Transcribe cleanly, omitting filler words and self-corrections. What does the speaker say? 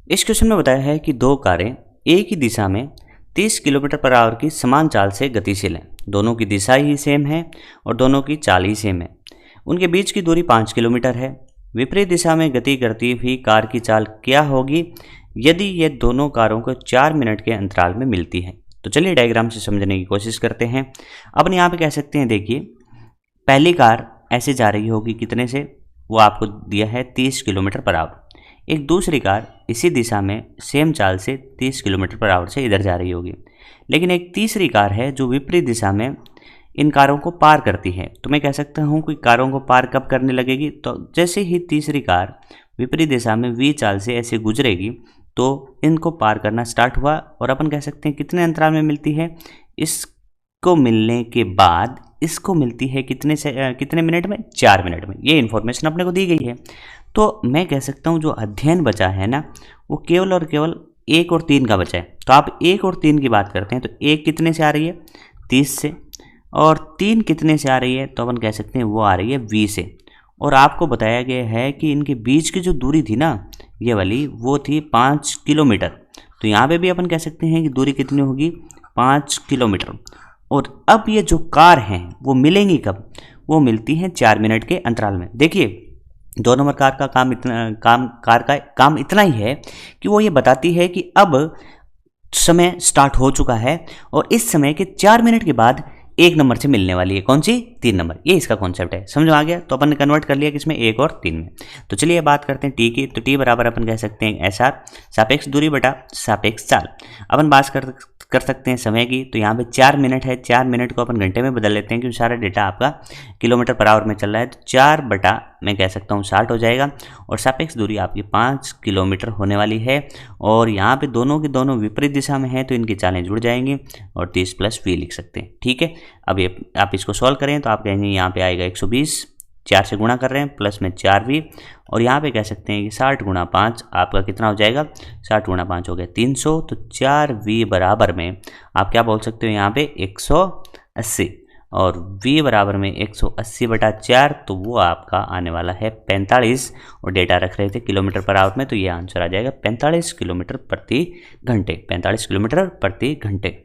इस क्वेश्चन में बताया है कि दो कारें एक ही दिशा में 30 किलोमीटर पर आवर की समान चाल से गतिशील हैं। दोनों की दिशा ही सेम है और दोनों की चाल ही सेम है। उनके बीच की दूरी 5 किलोमीटर है। विपरीत दिशा में गति करती हुई कार की चाल क्या होगी यदि ये दोनों कारों को 4 मिनट के अंतराल में मिलती है। तो चलिए डायग्राम से समझने की कोशिश करते हैं। अपन यहाँ पे कह सकते हैं, देखिए पहली कार ऐसे जा रही होगी कितने से, वो आपको दिया है 30 किलोमीटर पर आवर। एक दूसरी कार इसी दिशा में सेम चाल से 30 किलोमीटर पर आवर से इधर जा रही होगी। लेकिन एक तीसरी कार है जो विपरीत दिशा में इन कारों को पार करती है। तो मैं कह सकता हूँ कि कारों को पार कब करने लगेगी, तो जैसे ही तीसरी कार विपरीत दिशा में v चाल से ऐसे गुजरेगी तो इनको पार करना स्टार्ट हुआ। और अपन कह सकते हैं कितने अंतराल में मिलती है, इसको मिलने के बाद इसको मिलती है कितने मिनट में, 4 मिनट में। ये इन्फॉर्मेशन अपने को दी गई है। तो मैं कह सकता हूँ जो अध्ययन बचा है ना, वो केवल और केवल 1 और 3 का बचा है। तो आप 1 और 3 की बात करते हैं तो 1 कितने से आ रही है, 30 से, और 3 कितने से आ रही है, तो अपन कह सकते हैं वो आ रही है v से। और आपको बताया गया है कि इनके बीच की जो दूरी थी ना, ये वाली, वो थी 5 किलोमीटर। तो यहाँ पे भी अपन कह सकते हैं कि दूरी कितनी होगी, 5 किलोमीटर। और अब ये जो कार हैं वो मिलेंगी कब, वो मिलती हैं 4 मिनट के अंतराल में। देखिए 2 नंबर कार का काम इतना ही है कि वो ये बताती है कि अब समय स्टार्ट हो चुका है और इस समय के 4 मिनट के बाद 1 नंबर से मिलने वाली है। कौन सी, 3 नंबर। ये इसका कॉन्सेप्ट है, समझ में आ गया। तो अपन ने कन्वर्ट कर लिया किसमें, 1 और 3 में। तो चलिए बात करते हैं टी की। तो टी बराबर अपन कह सकते हैं SR, सापेक्ष दूरी बटा सापेक्ष चाल। अपन बात कर सकते हैं समय की। तो यहाँ पे 4 मिनट है, 4 मिनट को अपन घंटे में बदल लेते हैं क्योंकि सारा डेटा आपका किलोमीटर पर आवर में चल रहा है। तो 4 बटा मैं कह सकता हूँ 60 हो जाएगा। और सापेक्ष दूरी आपकी 5 किलोमीटर होने वाली है। और यहाँ पे दोनों की दोनों विपरीत दिशा में है तो इनकी चालें जुड़ जाएंगी और 30 + v लिख सकते हैं। ठीक है, अब ये आप इसको सॉल्व करें तो आप कहेंगे यहाँ पे आएगा 120, 4 से गुणा कर रहे हैं, प्लस में 4v, और यहाँ पे कह सकते हैं कि 60 × 5 आपका कितना हो जाएगा, 60 × 5 हो गया 300। तो 4v बराबर में आप क्या बोल सकते हो यहाँ पे 180, और v बराबर में 180/4, तो वो आपका आने वाला है 45। और डेटा रख रहे थे किलोमीटर पर आवर में, तो ये आंसर आ जाएगा 45 किलोमीटर प्रति घंटे, 45 किलोमीटर प्रति घंटे।